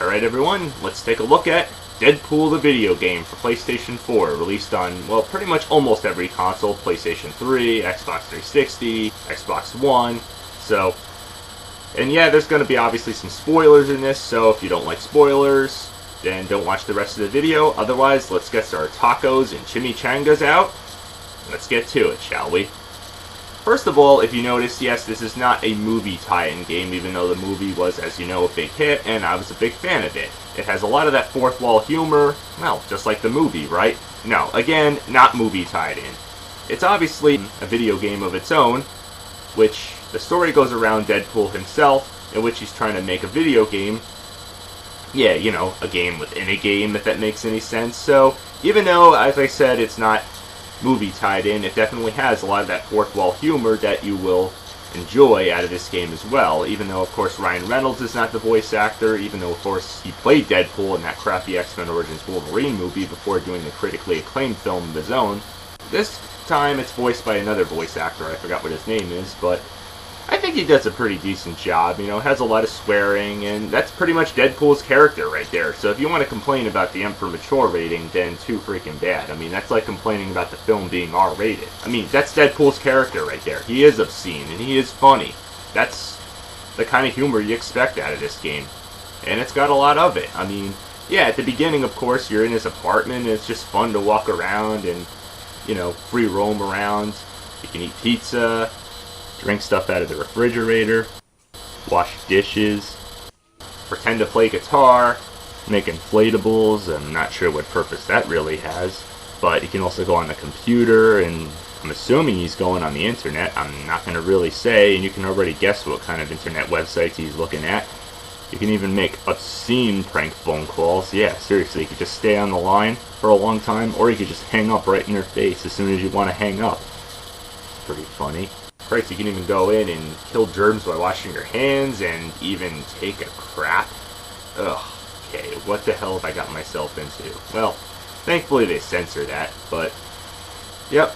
Alright everyone, let's take a look at Deadpool the video game for PlayStation 4, released on, well, pretty much almost every console, PlayStation 3, Xbox 360, Xbox One, so, and yeah, there's going to be obviously some spoilers in this, so if you don't like spoilers, then don't watch the rest of the video. Otherwise, let's get our tacos and chimichangas out. Let's get to it, shall we? First of all, if you notice, yes, this is not a movie tie-in game, even though the movie was, as you know, a big hit, and I was a big fan of it. It has a lot of that fourth wall humor, well, just like the movie, right? No, again, not movie tied in. It's obviously a video game of its own, which the story goes around Deadpool himself, in which he's trying to make a video game. Yeah, you know, a game within a game, if that makes any sense. So, even though, as I said, it's not movie tied in, it definitely has a lot of that fourth wall humor that you will enjoy out of this game as well, even though of course Ryan Reynolds is not the voice actor, even though of course he played Deadpool in that crappy X-Men Origins Wolverine movie before doing the critically acclaimed film of his own. This time it's voiced by another voice actor, I forgot what his name is, but I think he does a pretty decent job. You know, has a lot of swearing, and that's pretty much Deadpool's character right there. So if you want to complain about the M for Mature rating, then too freaking bad. I mean, that's like complaining about the film being R-rated. I mean, that's Deadpool's character right there. He is obscene, and he is funny. That's the kind of humor you expect out of this game. And it's got a lot of it. I mean, yeah, at the beginning, of course, you're in his apartment, and it's just fun to walk around and, you know, free roam around. You can eat pizza, drink stuff out of the refrigerator, wash dishes, pretend to play guitar, make inflatables. I'm not sure what purpose that really has, but you can also go on the computer, and I'm assuming he's going on the internet. I'm not going to really say, and you can already guess what kind of internet websites he's looking at. You can even make obscene prank phone calls. Yeah, seriously, you could just stay on the line for a long time, or you could just hang up right in their face as soon as you want to hang up. It's pretty funny. Christ, you can even go in and kill germs by washing your hands and even take a crap. Ugh, okay, what the hell have I got myself into? Well, thankfully they censor that, but yep,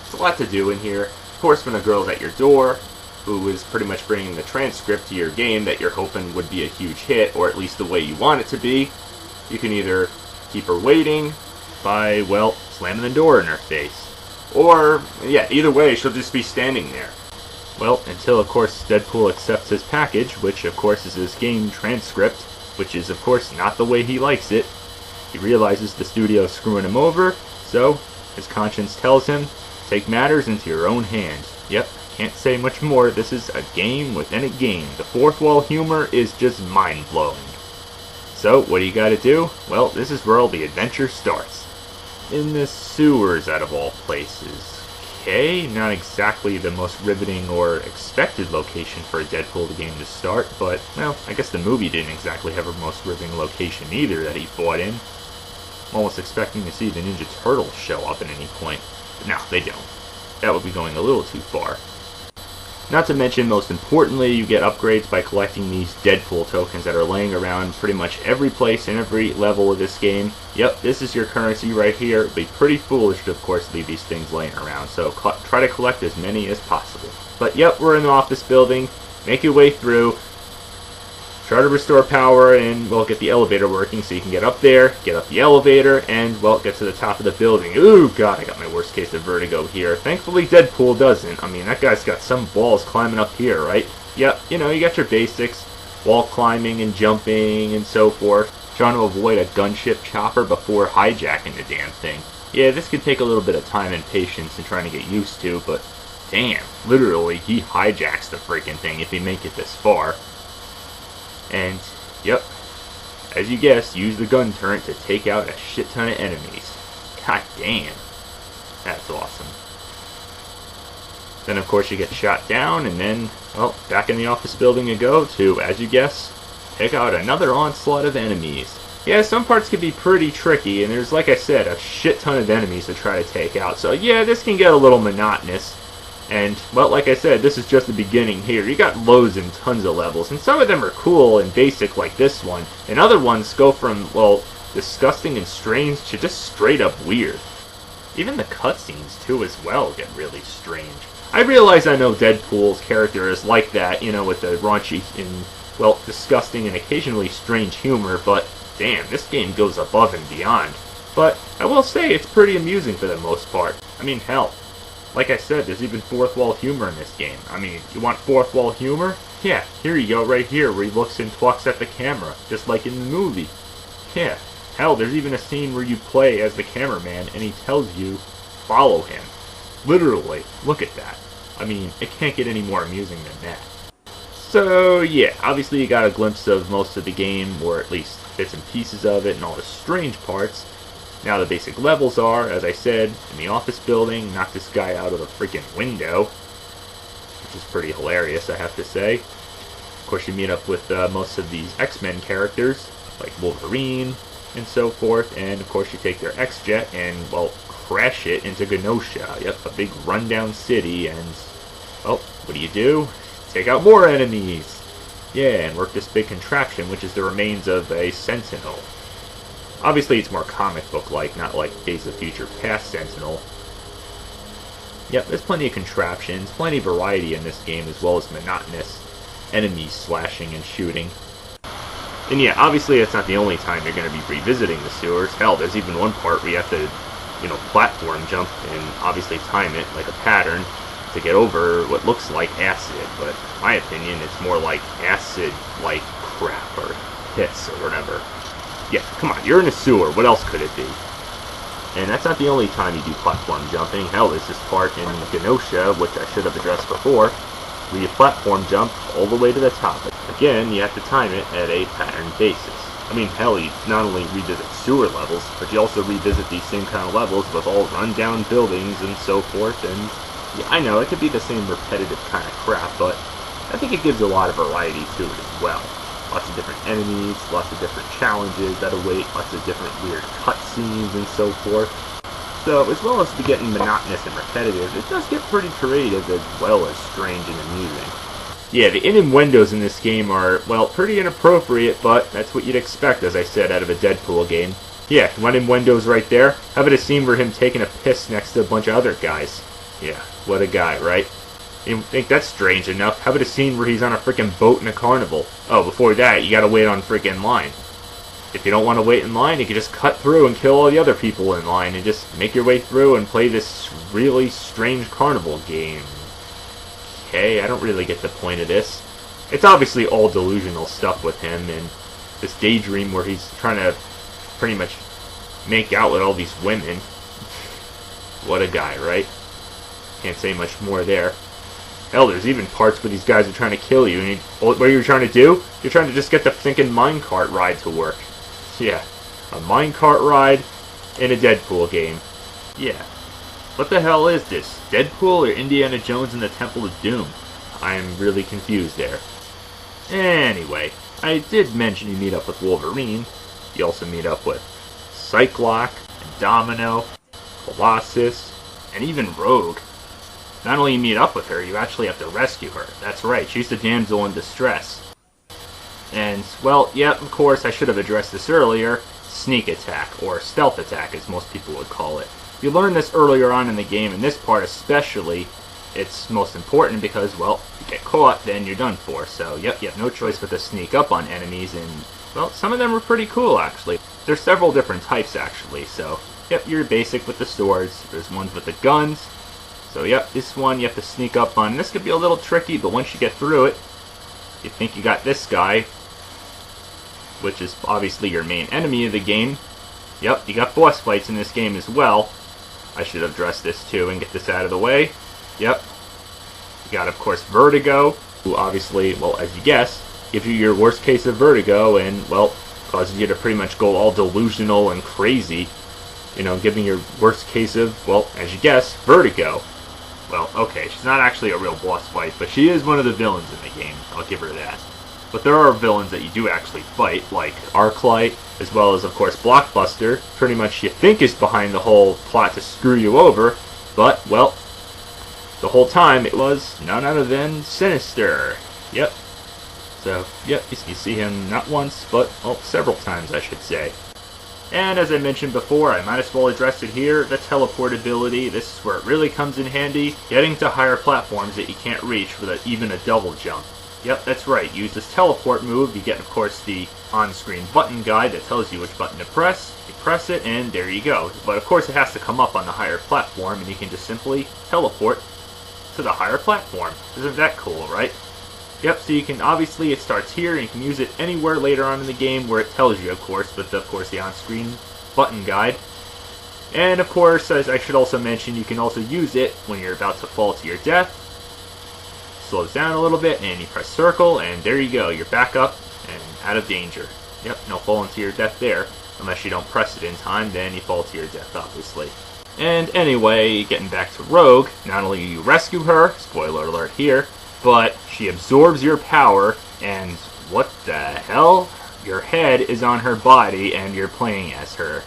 it's a lot to do in here. Of course, when a girl's at your door, who is pretty much bringing the transcript to your game that you're hoping would be a huge hit, or at least the way you want it to be, you can either keep her waiting by, well, slamming the door in her face. Or, yeah, either way, she'll just be standing there. Well, until, of course, Deadpool accepts his package, which, of course, is his game transcript, which is, of course, not the way he likes it. He realizes the studio's screwing him over, so his conscience tells him, take matters into your own hands. Yep, can't say much more. This is a game within a game. The fourth wall humor is just mind-blowing. So, what do you gotta do? Well, this is where all the adventure starts. In the sewers, out of all places. Okay, not exactly the most riveting or expected location for a Deadpool the game to start, but, well, I guess the movie didn't exactly have a most riveting location either that he fought in. I'm almost expecting to see the Ninja Turtles show up at any point, but no, they don't. That would be going a little too far. Not to mention, most importantly, you get upgrades by collecting these Deadpool tokens that are laying around pretty much every place in every level of this game. Yep, this is your currency right here. It'd be pretty foolish to, of course, leave these things laying around, so try to collect as many as possible. But yep, we're in the office building. Make your way through. Try to restore power and, well, get the elevator working so you can get up there, get up the elevator, and, well, get to the top of the building. Ooh, God, I got my worst case of vertigo here. Thankfully, Deadpool doesn't. I mean, that guy's got some balls climbing up here, right? Yep, you know, you got your basics. Wall climbing and jumping and so forth. Trying to avoid a gunship chopper before hijacking the damn thing. Yeah, this could take a little bit of time and patience and trying to get used to, but damn, literally, he hijacks the freaking thing if you make it this far. And, yep, as you guessed, use the gun turret to take out a shit ton of enemies. God damn. That's awesome. Then, of course, you get shot down, and then, well, back in the office building you go to, as you guess, take out another onslaught of enemies. Yeah, some parts can be pretty tricky, and there's, like I said, a shit ton of enemies to try to take out. So, yeah, this can get a little monotonous. And, well, like I said, this is just the beginning here. You got loads and tons of levels, and some of them are cool and basic like this one, and other ones go from, well, disgusting and strange to just straight up weird. Even the cutscenes, too, as well, get really strange. I realize I know Deadpool's character is like that, you know, with the raunchy and well, disgusting and occasionally strange humor, but damn, this game goes above and beyond. But I will say it's pretty amusing for the most part. I mean, hell, like I said, there's even fourth wall humor in this game. I mean, you want fourth wall humor? Yeah, here you go, right here, where he looks and talks at the camera, just like in the movie. Yeah, hell, there's even a scene where you play as the cameraman and he tells you, follow him. Literally, look at that. I mean, it can't get any more amusing than that. So, yeah, obviously you got a glimpse of most of the game, or at least bits and pieces of it and all the strange parts. Now the basic levels are, as I said, in the office building, knock this guy out of the freaking window, which is pretty hilarious, I have to say. Of course, you meet up with most of these X-Men characters, like Wolverine and so forth, and of course you take their X-Jet and, well, crash it into Genosha. Yep, a big rundown city, and, well, what do? Take out more enemies! Yeah, and work this big contraption, which is the remains of a Sentinel. Obviously, it's more comic book-like, not like Days of Future Past Sentinel. Yep, there's plenty of contraptions, plenty of variety in this game, as well as monotonous enemies slashing and shooting. And yeah, obviously it's not the only time you're going to be revisiting the sewers. Hell, there's even one part where you have to, platform jump and obviously time it like a pattern to get over what looks like acid, but in my opinion, it's more like acid-like crap, or piss, or whatever. Yeah, come on, you're in a sewer, what else could it be? And that's not the only time you do platform jumping. Hell, there's this part in Genosha, which I should have addressed before, where you platform jump all the way to the top. Again, you have to time it at a pattern basis. I mean, hell, you not only revisit sewer levels, but you also revisit these same kind of levels with all run-down buildings and so forth, and yeah, I know, it could be the same repetitive kind of crap, but I think it gives a lot of variety to it as well. Lots of different enemies, lots of different challenges that await, lots of different weird cutscenes and so forth. So, as well as be getting monotonous and repetitive, it does get pretty creative as well as strange and amusing. Yeah, the innuendos in this game are, well, pretty inappropriate, but that's what you'd expect, as I said, out of a Deadpool game. Yeah, one innuendo's right there. How about a scene where him taking a piss next to a bunch of other guys? Yeah, what a guy, right? You think that's strange enough? How about a scene where he's on a freaking boat in a carnival? Oh, before that, you gotta wait on freaking line. If you don't want to wait in line, you can just cut through and kill all the other people in line and just make your way through and play this really strange carnival game. Okay, I don't really get the point of this. It's obviously all delusional stuff with him and this daydream where he's trying to pretty much make out with all these women. What a guy, right? Can't say much more there. Hell, there's even parts where these guys are trying to kill you, and what are you trying to do? You're trying to just get the thinking minecart ride to work. Yeah, a minecart ride in a Deadpool game. Yeah. What the hell is this? Deadpool or Indiana Jones and the Temple of Doom? I'm really confused there. Anyway, I did mention you meet up with Wolverine. You also meet up with Cyclops, and Domino, Colossus, and even Rogue. Not only you meet up with her, you actually have to rescue her. That's right, she's the damsel in distress. And, well, yep, of course, I should have addressed this earlier. Sneak attack, or stealth attack as most people would call it. You learn this earlier on in the game, and this part especially, it's most important because, well, if you get caught, then you're done for. So, yep, you have no choice but to sneak up on enemies, and, well, some of them are pretty cool, actually. There's several different types, actually, so, yep, you're basic with the swords. There's ones with the guns. So, yep, this one you have to sneak up on. This could be a little tricky, but once you get through it, you think you got this guy, which is obviously your main enemy of the game. Yep, you got boss fights in this game as well. I should have addressed this too and get this out of the way. Yep. You got, of course, Vertigo, who obviously, well, as you guess, gives you your worst case of vertigo and, well, causes you to pretty much go all delusional and crazy. You know, giving your worst case of, well, as you guess, vertigo. Well, okay, she's not actually a real boss fight, but she is one of the villains in the game. I'll give her that. But there are villains that you do actually fight, like Arclight, as well as, of course, Blockbuster. Pretty much you think is behind the whole plot to screw you over, but, well, the whole time it was none other than Sinister. Yep. So, yep, you see him not once, but, well, several times, I should say. And as I mentioned before, I might as well address it here, the teleportability. This is where it really comes in handy, getting to higher platforms that you can't reach with even a double jump. Yep, that's right. Use this teleport move. You get, of course, the on-screen button guide that tells you which button to press. You press it, and there you go. But, of course, it has to come up on the higher platform, and you can just simply teleport to the higher platform. Isn't that cool, right? Yep, so you can, obviously, it starts here, and you can use it anywhere later on in the game where it tells you, of course, with, of course, the on-screen button guide. And, of course, as I should also mention, you can also use it when you're about to fall to your death. Slows down a little bit, and you press circle, and there you go. You're back up and out of danger. Yep, no falling to your death there. Unless you don't press it in time, then you fall to your death, obviously. And anyway, getting back to Rogue, not only do you rescue her, spoiler alert here, but she absorbs your power, and what the hell? Your head is on her body, and you're playing as her.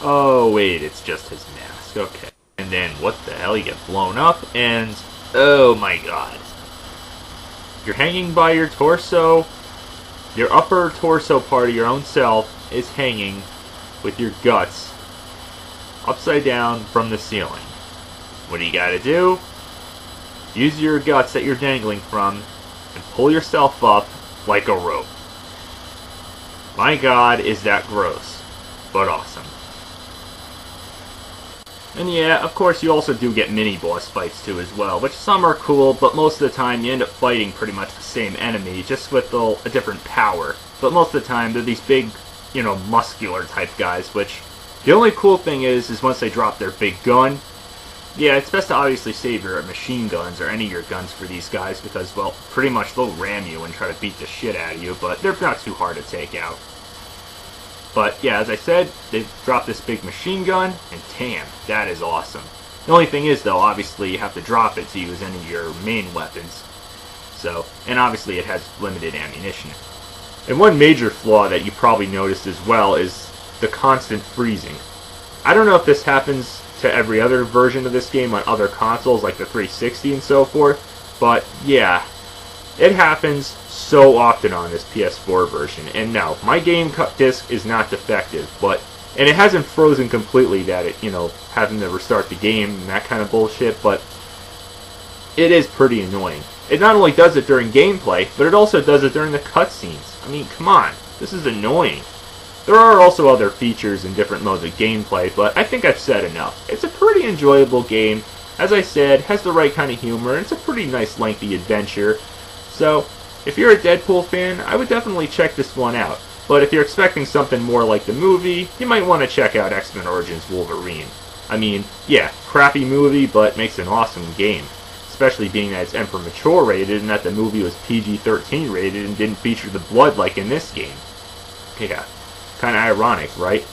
Oh, wait, it's just his mask. Okay. And then, what the hell? You get blown up, and oh my god. You're hanging by your torso. Your upper torso part of your own self is hanging with your guts upside down from the ceiling. What do you gotta do? Use your guts that you're dangling from and pull yourself up like a rope. My god, is that gross, but awesome. And yeah, of course you also do get mini-boss fights too as well, which some are cool, but most of the time you end up fighting pretty much the same enemy, just with a different power. But most of the time they're these big, muscular type guys, which the only cool thing is once they drop their big gun, yeah, it's best to obviously save your machine guns or any of your guns for these guys because, well, pretty much they'll ram you and try to beat the shit out of you, but they're not too hard to take out. But yeah, as I said, they drop this big machine gun, and damn, that is awesome. The only thing is, though, obviously you have to drop it to use any of your main weapons. So, and obviously it has limited ammunition. And one major flaw that you probably noticed as well is the constant freezing. I don't know if this happens to every other version of this game on other consoles like the 360 and so forth, but yeah, it happens so often on this PS4 version. And no, my game disc is not defective, and it hasn't frozen completely that it, having to restart the game and that kind of bullshit, but it is pretty annoying. It not only does it during gameplay, but it also does it during the cutscenes. I mean, come on, this is annoying. There are also other features and different modes of gameplay, but I think I've said enough. It's a pretty enjoyable game. As I said, has the right kind of humor, and it's a pretty nice lengthy adventure. So, if you're a Deadpool fan, I would definitely check this one out. But if you're expecting something more like the movie, you might want to check out X-Men Origins Wolverine. I mean, yeah, crappy movie, but makes an awesome game. Especially being that it's Emperor Mature rated and that the movie was PG-13 rated and didn't feature the blood like in this game. Yeah, kind of ironic, right?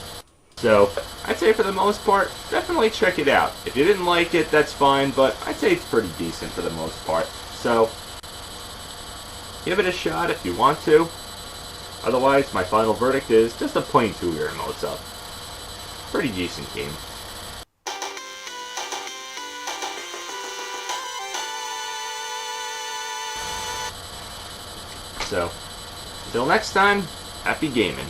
So, I'd say for the most part, definitely check it out. If you didn't like it, that's fine, but I'd say it's pretty decent for the most part. So, give it a shot if you want to. Otherwise, my final verdict is just a plain 2-year emotes up. Pretty decent game. So, until next time, happy gaming.